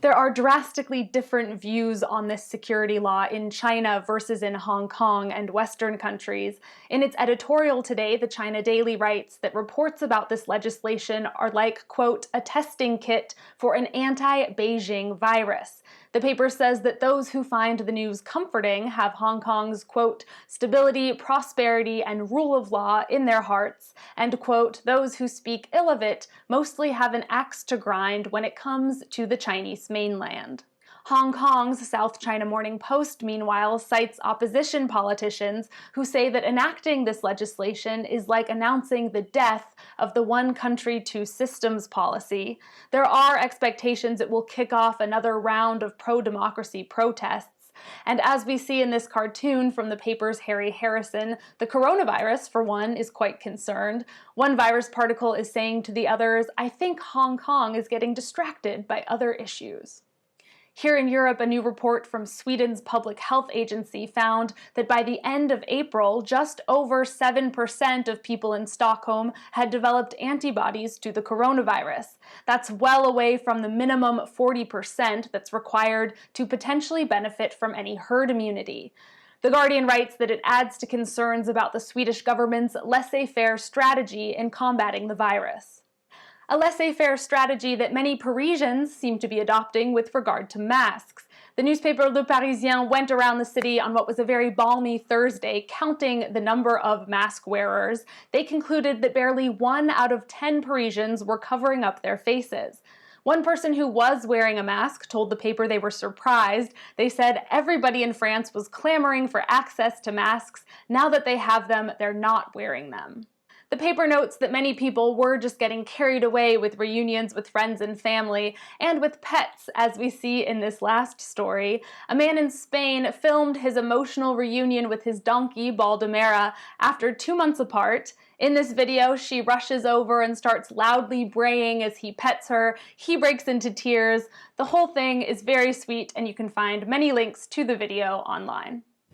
There are drastically different views on this security law in China versus in Hong Kong and Western countries. In its editorial today, the China Daily writes that reports about this legislation are like, quote, a testing kit for an anti-Beijing virus. The paper says that those who find the news comforting have Hong Kong's, quote, stability, prosperity, and rule of law in their hearts, and, quote, those who speak ill of it mostly have an axe to grind when it comes to the Chinese mainland. Hong Kong's South China Morning Post, meanwhile, cites opposition politicians who say that enacting this legislation is like announcing the death of the one country, two systems policy. There are expectations it will kick off another round of pro-democracy protests. And as we see in this cartoon from the paper's Harry Harrison, the coronavirus, for one, is quite concerned. One virus particle is saying to the others, I think Hong Kong is getting distracted by other issues. Here in Europe, a new report from Sweden's public health agency found that by the end of April, just over 7% of people in Stockholm had developed antibodies to the coronavirus. That's well away from the minimum 40% that's required to potentially benefit from any herd immunity. The Guardian writes that it adds to concerns about the Swedish government's laissez faire strategy in combating the virus. A laissez-faire strategy that many Parisians seem to be adopting with regard to masks. The newspaper Le Parisien went around the city on what was a very balmy Thursday, counting the number of mask wearers. They concluded that barely 1 out of 10 Parisians were covering up their faces. One person who was wearing a mask told the paper they were surprised. They said everybody in France was clamoring for access to masks. Now that they have them, they're not wearing them. The paper notes that many people were just getting carried away with reunions with friends and family, and with pets, as we see in this last story. A man in Spain filmed his emotional reunion with his donkey, Baldomera, after 2 months apart. In this video, she rushes over and starts loudly braying as he pets her. He breaks into tears. The whole thing is very sweet, and you can find many links to the video online.